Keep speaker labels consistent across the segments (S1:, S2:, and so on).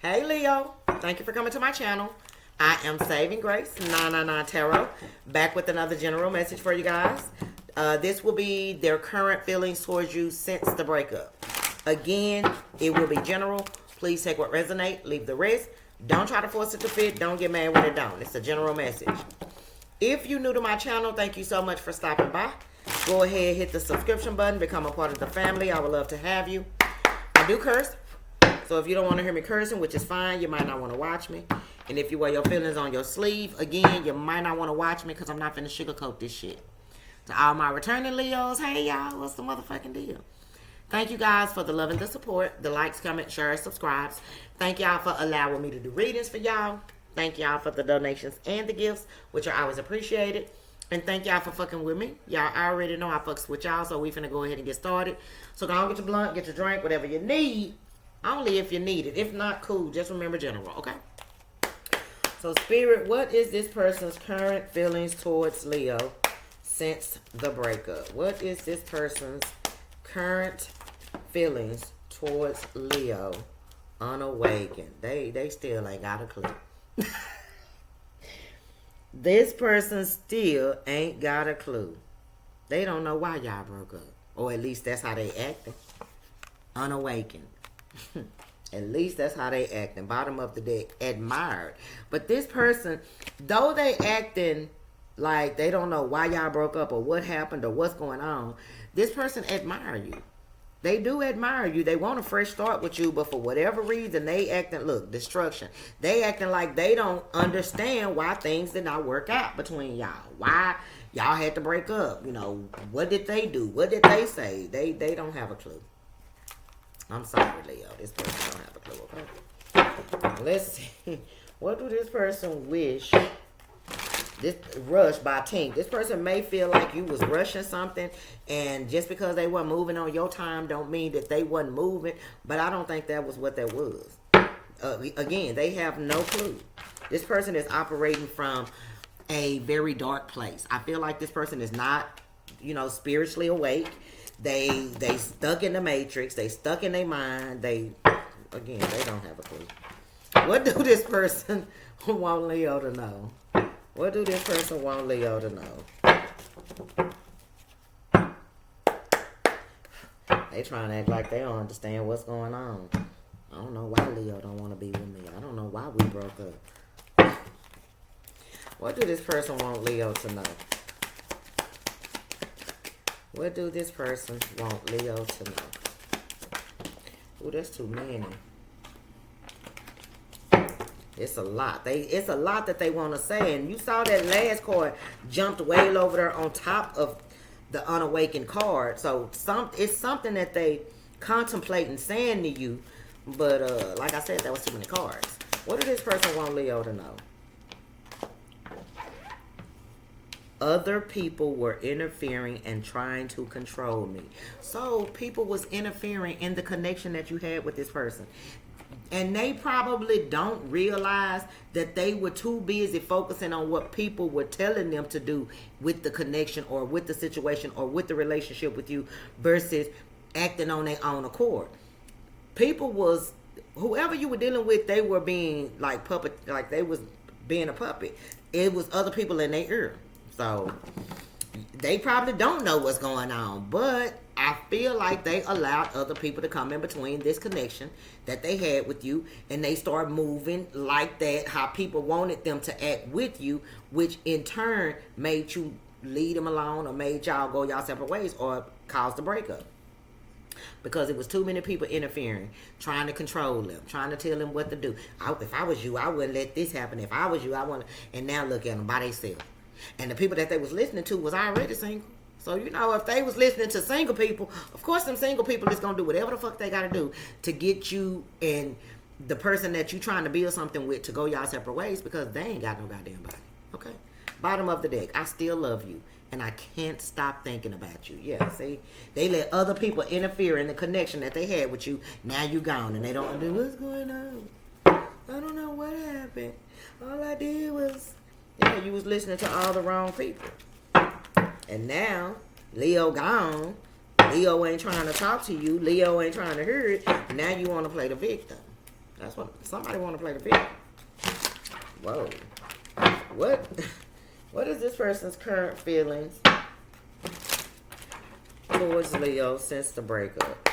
S1: Hey Leo, thank you for coming to my channel. I am Saving Grace 999 Tarot, back with another general message for you guys. This will be their current feelings towards you since the breakup. Again, it will be general. Please take what resonates, leave the rest. Don't try to force it to fit. Don't get mad when it don't. It's a general message. If you're new to my channel, thank you so much for stopping by. Go ahead, hit the subscription button, become a part of the family. I would love to have you. I do curse. So if you don't want to hear me cursing, which is fine, you might not want to watch me. And if you wear your feelings on your sleeve, again, you might not want to watch me because I'm not finna sugarcoat this shit. To all my returning Leos, hey y'all, what's the motherfucking deal? Thank you guys for the love and the support, the likes, comments, shares, subscribes. Thank y'all for allowing me to do readings for y'all. Thank y'all for the donations and the gifts, which are always appreciated. And thank y'all for fucking with me. Y'all already know I fucks with y'all, so we finna go ahead and get started. So go on, get your blunt, get your drink, whatever you need. Only if you need it. If not, cool. Just remember general, okay? So, Spirit, what is this person's current feelings towards Leo since the breakup? What is this person's current feelings towards Leo unawakened? They still ain't got a clue. This person still ain't got a clue. They don't know why y'all broke up. Or at least that's how they acting. Unawakened. At least that's how they acting. Bottom of the deck, admired. But this person, though they acting like they don't know why y'all broke up or what happened or what's going on, this person admire you. They do admire you. They want a fresh start with you, but for whatever reason, they acting, look, destruction. They acting like they don't understand why things did not work out between y'all. Why y'all had to break up. You know, what did they do? What did they say? They don't have a clue. I'm sorry, Leo. This person don't have a clue, okay? Now, let's see. What do this person wish? This rush by Tink. This person may feel like you was rushing something, and just because they weren't moving on your time don't mean that they wasn't moving, but I don't think that was what that was. Again, they have no clue. This person is operating from a very dark place. I feel like this person is not, spiritually awake. They stuck in the matrix. They stuck in their mind. They don't have a clue. What do this person want Leo to know? What do this person want Leo to know? They trying to act like they don't understand what's going on. I don't know why Leo don't want to be with me. I don't know why we broke up. What do this person want Leo to know? What do this person want Leo to know? Ooh, that's too many. It's a lot. It's a lot that they want to say. And you saw that last card jumped way over there on top of the unawakened card. So it's something that they contemplating saying to you. But like I said, that was too many cards. What do this person want Leo to know? Other people were interfering and trying to control me. So people was interfering in the connection that you had with this person. And they probably don't realize that they were too busy focusing on what people were telling them to do with the connection or with the situation or with the relationship with you versus acting on their own accord. People was, whoever you were dealing with, they were being like puppet, like they was being a puppet. It was other people in their ear. So they probably don't know what's going on, but I feel like they allowed other people to come in between this connection that they had with you, and they start moving like that, how people wanted them to act with you, which in turn made you lead them alone or made y'all go y'all separate ways or caused the breakup. Because it was too many people interfering, trying to control them, trying to tell them what to do. If I was you, I wouldn't let this happen. If I was you, I wouldn't. And now look at them by themselves. And the people that they was listening to was already single. So, if they was listening to single people, of course them single people is going to do whatever the fuck they got to do to get you and the person that you trying to build something with to go y'all separate ways because they ain't got no goddamn body. Okay? Bottom of the deck. I still love you. And I can't stop thinking about you. Yeah, see? They let other people interfere in the connection that they had with you. Now you gone. And they don't know what's going on. I don't know what happened. All I did was... Yeah, you was listening to all the wrong people. And now, Leo gone. Leo ain't trying to talk to you. Leo ain't trying to hear it. Now you want to play the victim. That's what somebody want to play the victim. Whoa. What? What is this person's current feelings towards Leo since the breakup?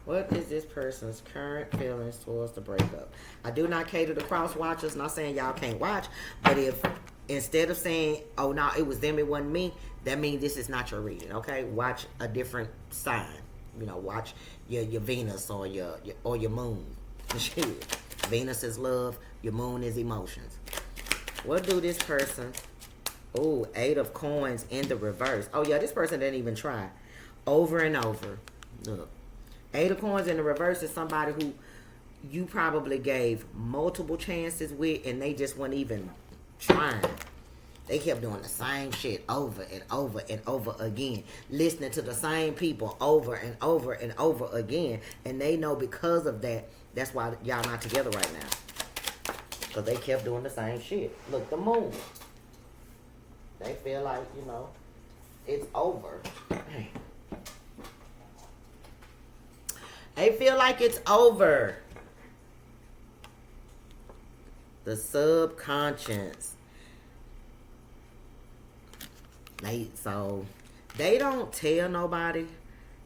S1: What is this person's current feelings towards the breakup? I do not cater to cross watchers. Not saying y'all can't watch, but if instead of saying, "Oh no, it was them, it wasn't me," that means this is not your reading. Okay, watch a different sign. You know, watch your Venus or your moon. Shit. Venus is love. Your moon is emotions. What do this person? Oh, 8 of coins in the reverse. Oh yeah, this person didn't even try. Over and over. Look. 8 of coins in the reverse is somebody who you probably gave multiple chances with and they just weren't even trying. They kept doing the same shit over and over and over again. Listening to the same people over and over and over again. And they know because of that, that's why y'all not together right now. Because they kept doing the same shit. Look, the moon. They feel like, you know, it's over. They feel like it's over. The subconscious. So they don't tell nobody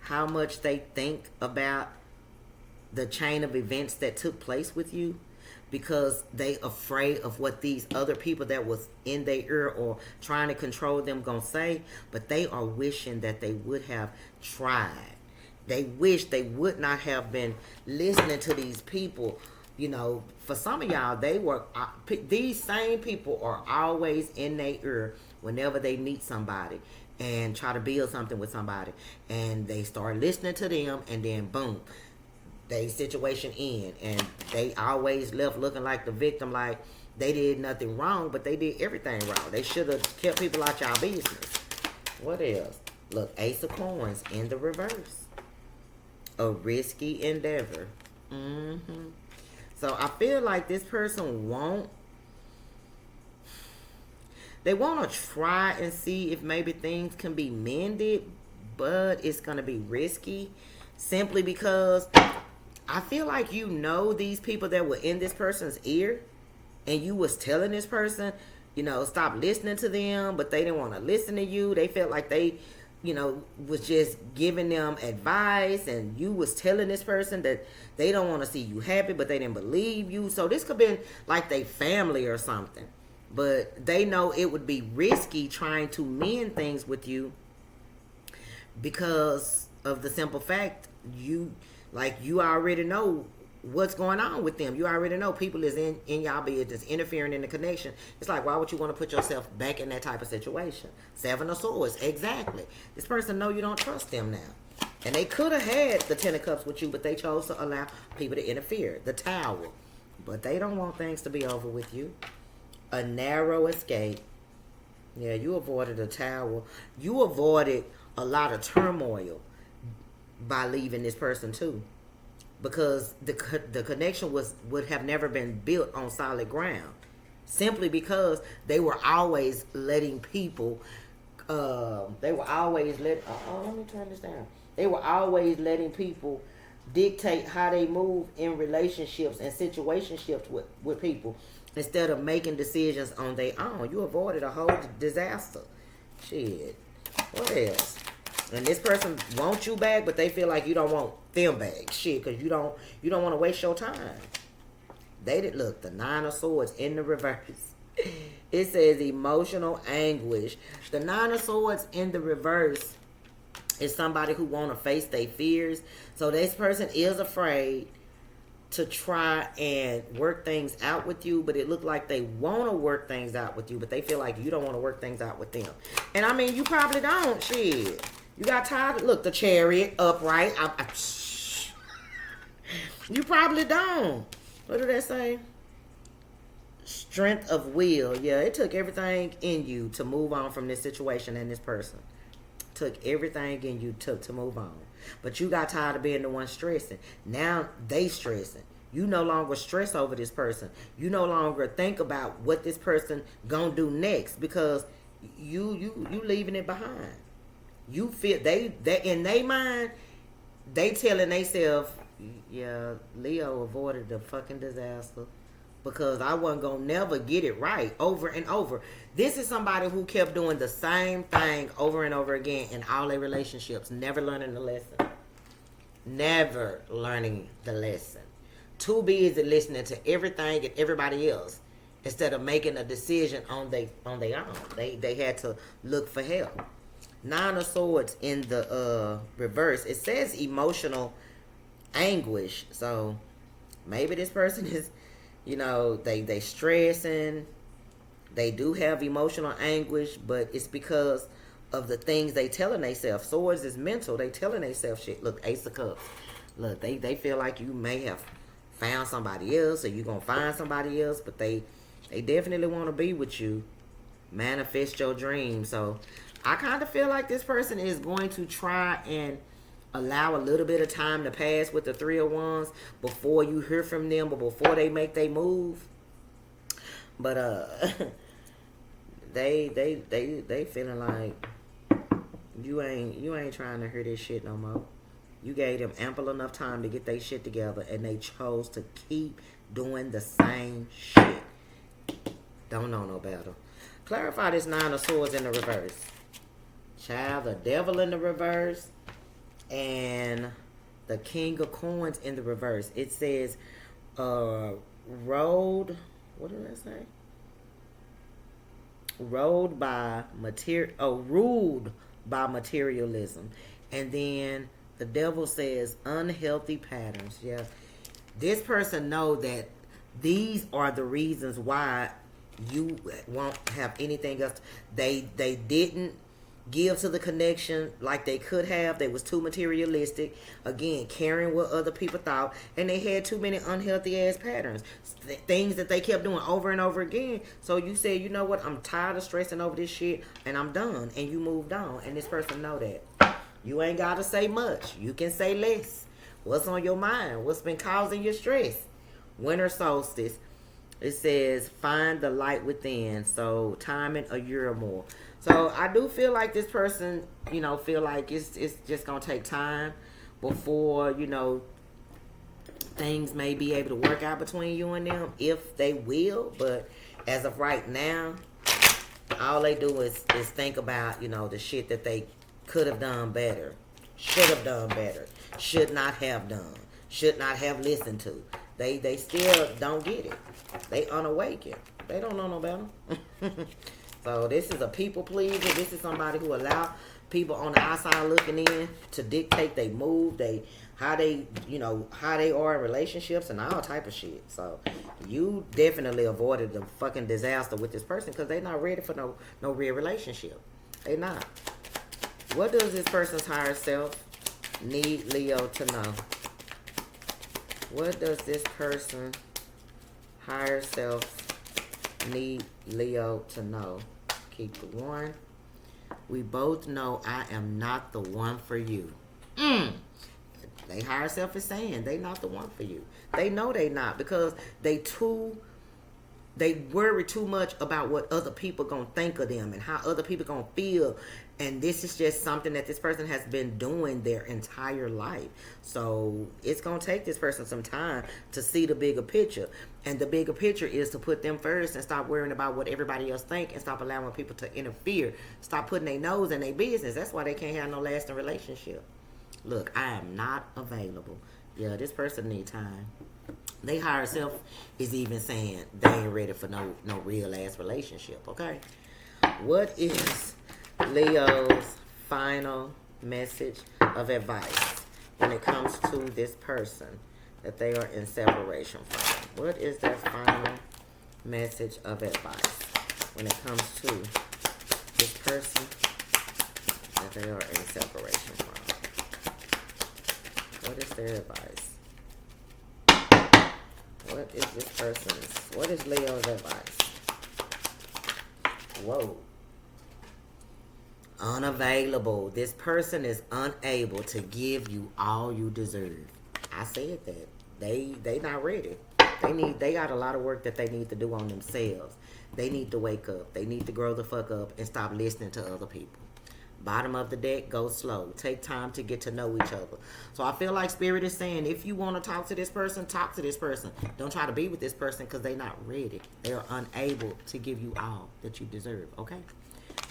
S1: how much they think about the chain of events that took place with you, because they afraid of what these other people that was in their ear or trying to control them gonna say. But they are wishing that they would have tried. They wish they would not have been listening to these people. You know, for some of y'all, these same people are always in their ear whenever they meet somebody and try to build something with somebody. And they start listening to them, and then boom, they situation in. And they always left looking like the victim, like they did nothing wrong, but they did everything wrong. They should have kept people out y'all business. What else? Look, Ace of Coins in the reverse. A risky endeavor. So I feel like this person they want to try and see if maybe things can be mended, but it's going to be risky simply because I feel like you know these people that were in this person's ear and you was telling this person, you know, stop listening to them, but they didn't want to listen to you. They felt like they, you know, was just giving them advice, and you was telling this person that they don't want to see you happy, but they didn't believe you. So this could be like they family or something, but they know it would be risky trying to mend things with you because of the simple fact you already know what's going on with them. You already know people is in y'all business, interfering in the connection. It's like, why would you want to put yourself back in that type of situation? 7 of Swords, exactly. This person know you don't trust them now. And they could have had the 10 of Cups with you, but they chose to allow people to interfere. The Tower. But they don't want things to be over with you. A narrow escape. Yeah, you avoided a Tower. You avoided a lot of turmoil by leaving this person too. Because the connection would have never been built on solid ground, simply because they were always letting people. Let me turn this down. They were always letting people dictate how they move in relationships and situationships with people instead of making decisions on their own. You avoided a whole disaster. Shit. What else? And this person wants you back, but they feel like you don't want them back. Shit, because you don't want to waste your time. Look, the 9 of Swords in the reverse. It says emotional anguish. The 9 of Swords in the reverse is somebody who want to face their fears. So this person is afraid to try and work things out with you, but it looked like they want to work things out with you, but they feel like you don't want to work things out with them. And I mean, you probably don't. Shit. You got tired. Look, the Chariot upright. You probably don't. What did that say? Strength of will. Yeah, it took everything in you to move on from this situation and this person. Took everything in you to move on. But you got tired of being the one stressing. Now they stressing. You no longer stress over this person. You no longer think about what this person gonna do next, because you leaving it behind. You feel they in their mind, they telling themselves yeah, Leo avoided the fucking disaster because I wasn't gonna never get it right over and over. This is somebody who kept doing the same thing over and over again in all their relationships, never learning the lesson. Never learning the lesson. Too busy listening to everything and everybody else instead of making a decision on their own. They had to look for help. Nine of Swords in the reverse. It says emotional anguish. So maybe this person is, they stressing. They do have emotional anguish, but it's because of the things they telling themselves. Swords is mental. They telling themselves shit. Look, Ace of Cups. Look, they feel like you may have found somebody else or you gonna find somebody else, but they definitely want to be with you. Manifest your dream. So I kind of feel like this person is going to try and allow a little bit of time to pass with the Three of Wands before you hear from them, but before they make their move. But they feeling like you ain't trying to hear this shit no more. You gave them ample enough time to get their shit together, and they chose to keep doing the same shit. Don't know no better. Clarify this Nine of Swords in the reverse. Child, the Devil in the reverse, and the King of Coins in the reverse. It says, road. What did I say? Ruled by materialism. And then the Devil says unhealthy patterns. Yeah. This person know that these are the reasons why you won't have anything else. They didn't give to the connection like they could have. They was too materialistic. Again, caring what other people thought. And they had too many unhealthy ass patterns. Things that they kept doing over and over again. So you said, you know what? I'm tired of stressing over this shit and I'm done. And you moved on. And this person know that. You ain't got to say much. You can say less. What's on your mind? What's been causing your stress? Winter solstice. It says, find the light within. So, timing a year or more. So, I do feel like this person, feel like it's just going to take time before, things may be able to work out between you and them, if they will. But as of right now, all they do is think about, the shit that they could have done better, should have done better, should not have done, should not have listened to. They still don't get it. They unawakened. They don't know no better. So this is a people pleaser. This is somebody who allow people on the outside looking in to dictate they move, how they are in relationships and all type of shit. So you definitely avoided the fucking disaster with this person because they not ready for no real relationship. They not. What does this person's higher self need Leo to know? What does this person higher self need Leo to know? Keep the one. We both know I am not the one for you. They higher self is saying they not the one for you. They know they not because they worry too much about what other people gonna think of them and how other people gonna feel. And this is just something that this person has been doing their entire life. So it's gonna take this person some time to see the bigger picture. And the bigger picture is to put them first and stop worrying about what everybody else think and stop allowing people to interfere. Stop putting their nose in their business. That's why they can't have no lasting relationship. Look, I am not available. Yeah, this person need time. They higher self is even saying they ain't ready for no real ass relationship, okay? What is Leo's final message of advice when it comes to this person that they are in separation from? What is their final message of advice when it comes to this person that they are in separation from? What is their advice? What is Leo's advice? Whoa. Unavailable. This person is unable to give you all you deserve. I said that. They not ready. They got a lot of work that they need to do on themselves. They need to wake up. They need to grow the fuck up and stop listening to other people. Bottom of the deck, go slow. Take time to get to know each other. So I feel like Spirit is saying, if you want to talk to this person, talk to this person. Don't try to be with this person because they're not ready. They are unable to give you all that you deserve, okay?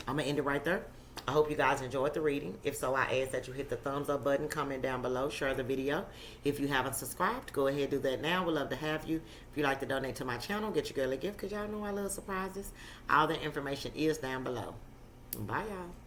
S1: I'm going to end it right there. I hope you guys enjoyed the reading. If so, I ask that you hit the thumbs up button, comment down below, share the video. If you haven't subscribed, go ahead and do that now. We'd love to have you. If you'd like to donate to my channel, get your girl a gift because y'all know I love surprises. All the information is down below. Bye, y'all.